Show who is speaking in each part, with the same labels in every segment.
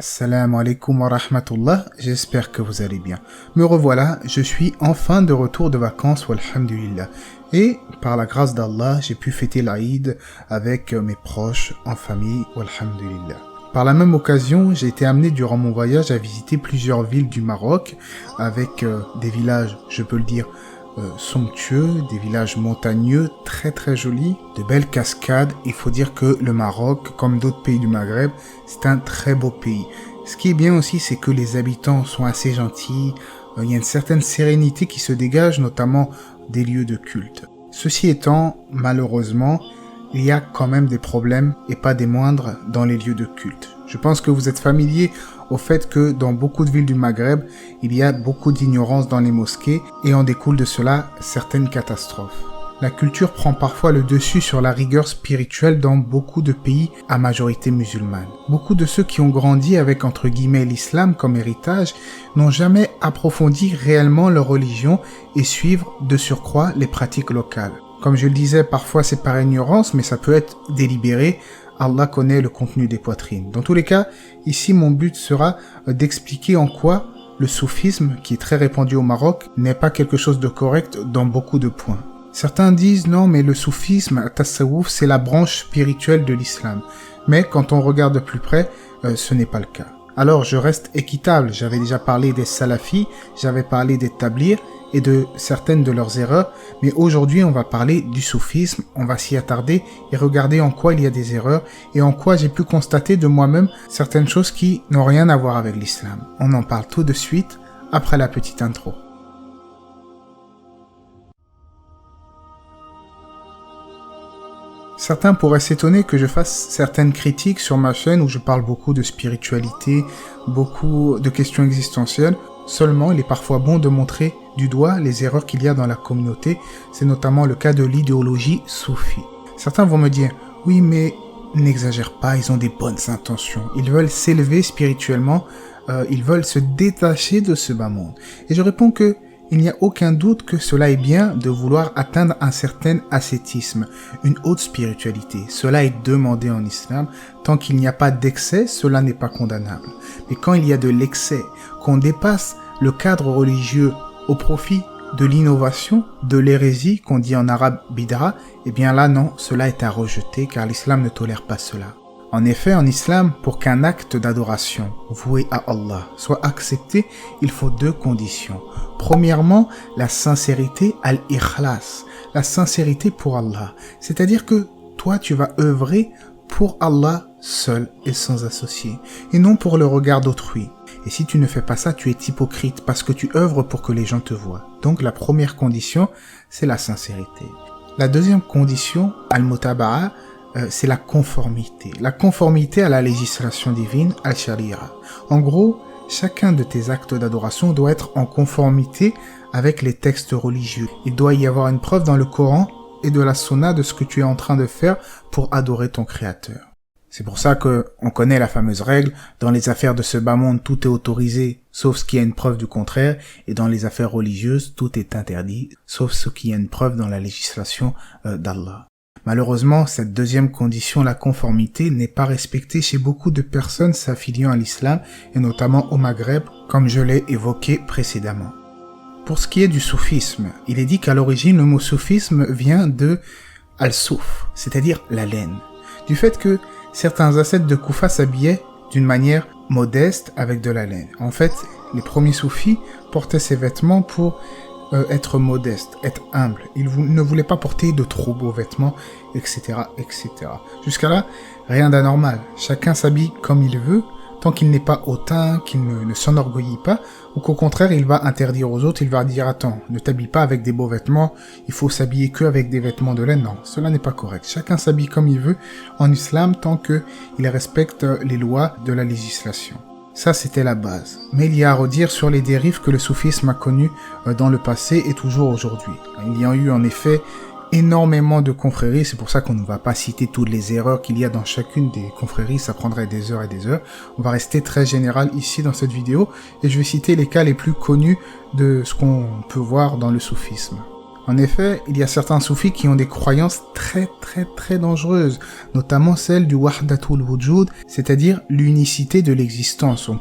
Speaker 1: Assalamu alaikum wa rahmatullah, j'espère que vous allez bien. Me revoilà, je suis enfin de retour de vacances, walhamdulillah. Et par la grâce d'Allah, j'ai pu fêter l'Aïd avec mes proches, en famille, walhamdulillah. Par la même occasion, j'ai été amené durant mon voyage à visiter plusieurs villes du Maroc, avec des villages, je peux le dire, somptueux, des villages montagneux, très très jolis, de belles cascades. Il faut dire que le Maroc, comme d'autres pays du Maghreb, c'est un très beau pays. Ce qui est bien aussi, c'est que les habitants sont assez gentils, il y a une certaine sérénité qui se dégage, notamment des lieux de culte. Ceci étant, malheureusement, il y a quand même des problèmes, et pas des moindres, dans les lieux de culte. Je pense que vous êtes familier au fait que dans beaucoup de villes du Maghreb, il y a beaucoup d'ignorance dans les mosquées et en découle de cela certaines catastrophes. La culture prend parfois le dessus sur la rigueur spirituelle dans beaucoup de pays à majorité musulmane. Beaucoup de ceux qui ont grandi avec entre guillemets l'islam comme héritage n'ont jamais approfondi réellement leur religion et suivent de surcroît les pratiques locales. Comme je le disais, parfois c'est par ignorance, mais ça peut être délibéré. Allah connaît le contenu des poitrines. Dans tous les cas, ici mon but sera d'expliquer en quoi le soufisme, qui est très répandu au Maroc, n'est pas quelque chose de correct dans beaucoup de points. Certains disent non, mais le soufisme, tasawwuf, c'est la branche spirituelle de l'islam. Mais quand on regarde de plus près, ce n'est pas le cas. Alors je reste équitable, j'avais déjà parlé des salafis, j'avais parlé des tablirs et de certaines de leurs erreurs, mais aujourd'hui on va parler du soufisme, on va s'y attarder et regarder en quoi il y a des erreurs et en quoi j'ai pu constater de moi-même certaines choses qui n'ont rien à voir avec l'islam. On en parle tout de suite après la petite intro. Certains pourraient s'étonner que je fasse certaines critiques sur ma chaîne où je parle beaucoup de spiritualité, beaucoup de questions existentielles. Seulement, il est parfois bon de montrer du doigt les erreurs qu'il y a dans la communauté. C'est notamment le cas de l'idéologie soufie. Certains vont me dire, oui mais n'exagère pas, ils ont des bonnes intentions. Ils veulent s'élever spirituellement, ils veulent se détacher de ce bas monde. Et je réponds que il n'y a aucun doute que cela est bien de vouloir atteindre un certain ascétisme, une haute spiritualité. Cela est demandé en islam. Tant qu'il n'y a pas d'excès, cela n'est pas condamnable. Mais quand il y a de l'excès, qu'on dépasse le cadre religieux au profit de l'innovation, de l'hérésie, qu'on dit en arabe bid'a, eh bien là non, cela est à rejeter car l'islam ne tolère pas cela. En effet, en islam, pour qu'un acte d'adoration voué à Allah soit accepté, il faut deux conditions. Premièrement, la sincérité al-ikhlas, la sincérité pour Allah. C'est-à-dire que toi, tu vas œuvrer pour Allah seul et sans associé, et non pour le regard d'autrui. Et si tu ne fais pas ça, tu es hypocrite parce que tu œuvres pour que les gens te voient. Donc la première condition, c'est la sincérité. La deuxième condition, al-mutaba'a, c'est la conformité. La conformité à la législation divine, al-sharia. En gros, chacun de tes actes d'adoration doit être en conformité avec les textes religieux. Il doit y avoir une preuve dans le Coran et de la Sunna de ce que tu es en train de faire pour adorer ton Créateur. C'est pour ça que on connaît la fameuse règle, dans les affaires de ce bas monde, tout est autorisé, sauf ce qui a une preuve du contraire, et dans les affaires religieuses, tout est interdit, sauf ce qui a une preuve dans la législation d'Allah. Malheureusement, cette deuxième condition, la conformité, n'est pas respectée chez beaucoup de personnes s'affiliant à l'islam, et notamment au Maghreb, comme je l'ai évoqué précédemment. Pour ce qui est du soufisme, il est dit qu'à l'origine, le mot soufisme vient de al-souf, c'est-à-dire la laine. Du fait que certains ascètes de Koufa s'habillaient d'une manière modeste avec de la laine. En fait, les premiers soufis portaient ces vêtements pour être modeste, être humble. Ils ne voulaient pas porter de trop beaux vêtements, etc., etc. Jusqu'à là, rien d'anormal. Chacun s'habille comme il veut, tant qu'il n'est pas hautain, qu'il ne s'enorgueillit pas, ou qu'au contraire, il va interdire aux autres, il va dire, attends, ne t'habille pas avec des beaux vêtements, il faut s'habiller que avec des vêtements de laine. Non, cela n'est pas correct. Chacun s'habille comme il veut en islam, tant qu'il respecte les lois de la législation. Ça, c'était la base. Mais il y a à redire sur les dérives que le soufisme a connues dans le passé et toujours aujourd'hui. Il y a eu en effet énormément de confréries, c'est pour ça qu'on ne va pas citer toutes les erreurs qu'il y a dans chacune des confréries, ça prendrait des heures et des heures. On va rester très général ici dans cette vidéo et je vais citer les cas les plus connus de ce qu'on peut voir dans le soufisme. En effet, il y a certains soufis qui ont des croyances très dangereuses, notamment celle du wahdatul wujud, c'est-à-dire l'unicité de l'existence. On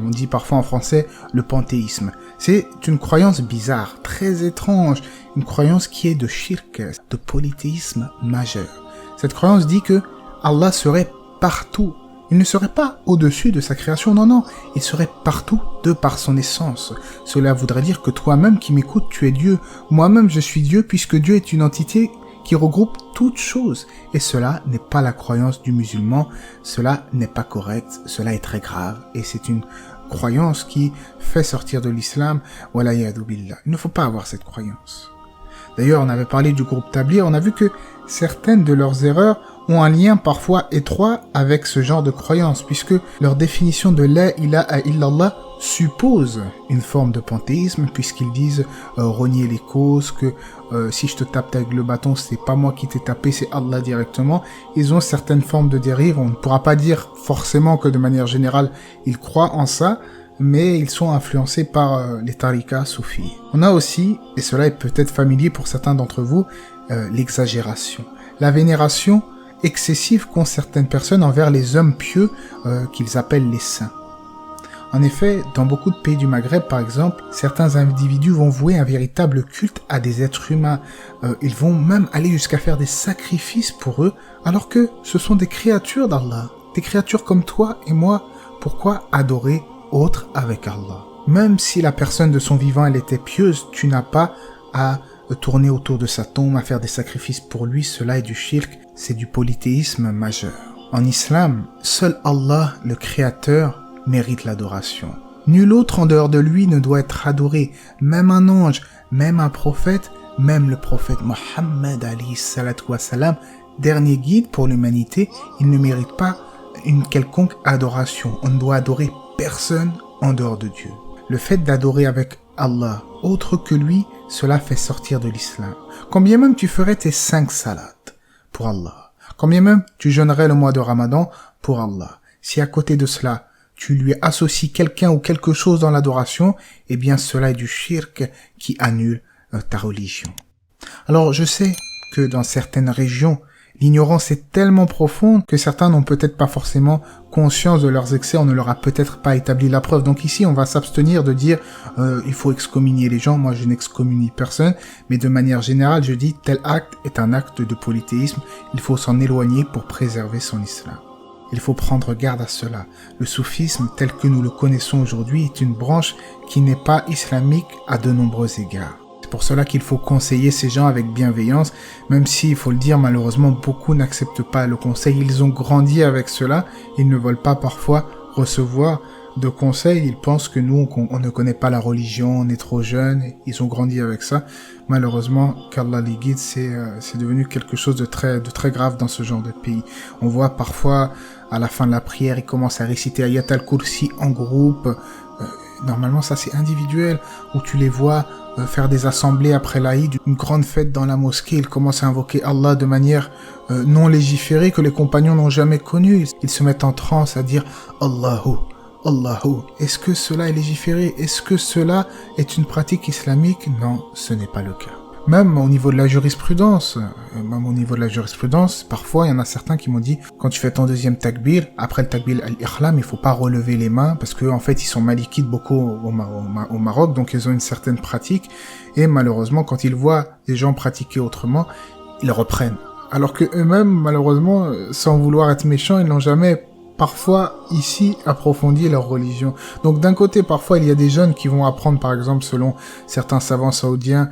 Speaker 1: dit parfois en français le panthéisme. C'est une croyance bizarre, très étrange, une croyance qui est de shirk, de polythéisme majeur. Cette croyance dit que Allah serait partout. Il ne serait pas au-dessus de sa création, non, il serait partout de par son essence. Cela voudrait dire que toi-même qui m'écoutes, tu es Dieu. Moi-même, je suis Dieu puisque Dieu est une entité qui regroupe toutes choses. Et cela n'est pas la croyance du musulman, cela n'est pas correct, cela est très grave. Et c'est une croyance qui fait sortir de l'islam. Wala yadu billah. Il ne faut pas avoir cette croyance. D'ailleurs, on avait parlé du groupe Tabligh, on a vu que certaines de leurs erreurs ont un lien parfois étroit avec ce genre de croyance, puisque leur définition de la ilaha illallah suppose une forme de panthéisme, puisqu'ils disent renier les causes, que si je te tape avec le bâton, c'est pas moi qui t'ai tapé, c'est Allah directement. Ils ont certaines formes de dérive, on ne pourra pas dire forcément que de manière générale, ils croient en ça, mais ils sont influencés par les tariqas soufis. On a aussi, et cela est peut-être familier pour certains d'entre vous, l'exagération. La vénération excessive qu'ont certaines personnes envers les hommes pieux qu'ils appellent les saints. En effet, dans beaucoup de pays du Maghreb, par exemple, certains individus vont vouer un véritable culte à des êtres humains. Ils vont même aller jusqu'à faire des sacrifices pour eux, alors que ce sont des créatures d'Allah. Des créatures comme toi et moi. Pourquoi adorer autre avec Allah? Même si la personne de son vivant, elle était pieuse, tu n'as pas à tourner autour de sa tombe, à faire des sacrifices pour lui. Cela est du shirk, c'est du polythéisme majeur. En islam, seul Allah, le créateur, mérite l'adoration. Nul autre en dehors de lui ne doit être adoré, même un ange, même un prophète, même le prophète Mohammed alayhi salatu wassalam, dernier guide pour l'humanité, il ne mérite pas une quelconque adoration. On ne doit adorer personne en dehors de Dieu. Le fait d'adorer avec Allah, autre que lui, cela fait sortir de l'islam. Combien même tu ferais tes 5 salats pour Allah, combien même tu jeûnerais le mois de Ramadan pour Allah, si à côté de cela, tu lui associes quelqu'un ou quelque chose dans l'adoration, eh bien cela est du shirk qui annule ta religion. Alors je sais que dans certaines régions, l'ignorance est tellement profonde que certains n'ont peut-être pas forcément conscience de leurs excès, on ne leur a peut-être pas établi la preuve. Donc ici, on va s'abstenir de dire il faut excommunier les gens. Moi, je n'excommunie personne, mais de manière générale, je dis tel acte est un acte de polythéisme. Il faut s'en éloigner pour préserver son islam. Il faut prendre garde à cela. Le soufisme, tel que nous le connaissons aujourd'hui, est une branche qui n'est pas islamique à de nombreux égards. C'est pour cela qu'il faut conseiller ces gens avec bienveillance, même si, il faut le dire, malheureusement, beaucoup n'acceptent pas le conseil. Ils ont grandi avec cela, ils ne veulent pas parfois recevoir de conseils. Ils pensent que nous, on ne connaît pas la religion, on est trop jeunes, ils ont grandi avec ça. Malheureusement, qu'Allah les guide, c'est devenu quelque chose de très grave dans ce genre de pays. On voit parfois, à la fin de la prière, ils commencent à réciter Ayat al-Kursi en groupe. Normalement, ça c'est individuel, où tu les vois faire des assemblées après l'Aïd, une grande fête dans la mosquée, ils commencent à invoquer Allah de manière non légiférée que les compagnons n'ont jamais connue. Ils se mettent en transe à dire Allahu, Allahu. Est-ce que cela est légiféré? Est-ce que cela est une pratique islamique? Non, ce n'est pas le cas. Même au niveau de la jurisprudence, parfois il y en a certains qui m'ont dit, quand tu fais ton deuxième takbir, après le takbir al-ikhlam, il faut pas relever les mains, parce que en fait ils sont malikites beaucoup au Maroc, donc ils ont une certaine pratique, et malheureusement quand ils voient des gens pratiquer autrement, ils reprennent. Alors que eux-mêmes, malheureusement, sans vouloir être méchants, ils n'ont jamais parfois ici approfondi leur religion. Donc d'un côté, parfois il y a des jeunes qui vont apprendre, par exemple, selon certains savants saoudiens,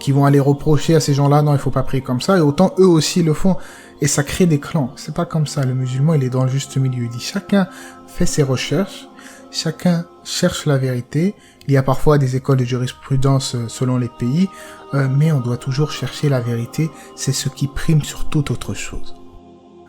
Speaker 1: qui vont aller reprocher à ces gens-là, non, il faut pas prier comme ça, et autant eux aussi le font, et ça crée des clans. C'est pas comme ça, le musulman, il est dans le juste milieu, il dit, chacun fait ses recherches, chacun cherche la vérité, il y a parfois des écoles de jurisprudence selon les pays, mais on doit toujours chercher la vérité, c'est ce qui prime sur toute autre chose.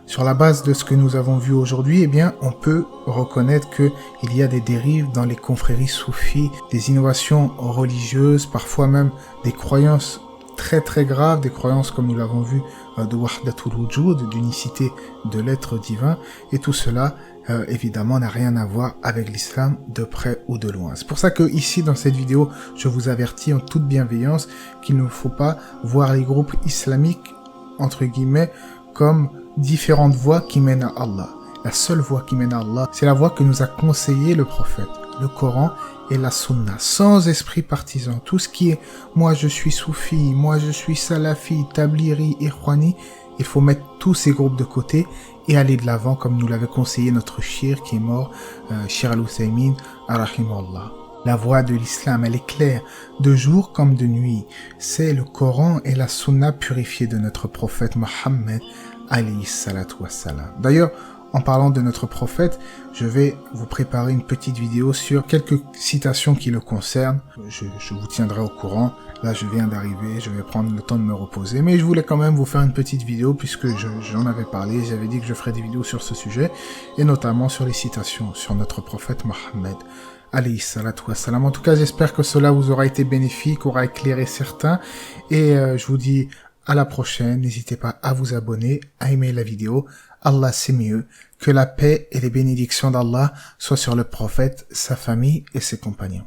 Speaker 1: Sur la base de ce que nous avons vu aujourd'hui, eh bien, on peut reconnaître que il y a des dérives dans les confréries soufis, des innovations religieuses, parfois même des croyances très graves, des croyances comme nous l'avons vu de wahdatul wujud, d'unicité de l'être divin, et tout cela évidemment, n'a rien à voir avec l'islam de près ou de loin. C'est pour ça que ici, dans cette vidéo, je vous avertis en toute bienveillance qu'il ne faut pas voir les groupes islamiques, entre guillemets, comme différentes voies qui mènent à Allah. La seule voie qui mène à Allah, c'est la voie que nous a conseillé le prophète, le Coran et la Sunna, sans esprit partisan. Tout ce qui est « moi je suis soufi, moi je suis salafi, tabliri, ikhwani », il faut mettre tous ces groupes de côté et aller de l'avant comme nous l'avait conseillé notre shir qui est mort, Shir al-Uthaymin, rahimahullah. La voie de l'islam, elle est claire, de jour comme de nuit. C'est le Coran et la Sunna purifiée de notre prophète Mohammed, alayhi salatu wassalam. D'ailleurs, en parlant de notre prophète, je vais vous préparer une petite vidéo sur quelques citations qui le concernent. Je vous tiendrai au courant. Là, je viens d'arriver, je vais prendre le temps de me reposer. Mais je voulais quand même vous faire une petite vidéo puisque j'en avais parlé. J'avais dit que je ferais des vidéos sur ce sujet et notamment sur les citations sur notre prophète Mohammed, alayhi salatu wassalam. En tout cas, j'espère que cela vous aura été bénéfique, aura éclairé certains. Et je vous dis à la prochaine. N'hésitez pas à vous abonner, à aimer la vidéo. Allah c'est mieux. Que la paix et les bénédictions d'Allah soient sur le prophète, sa famille et ses compagnons.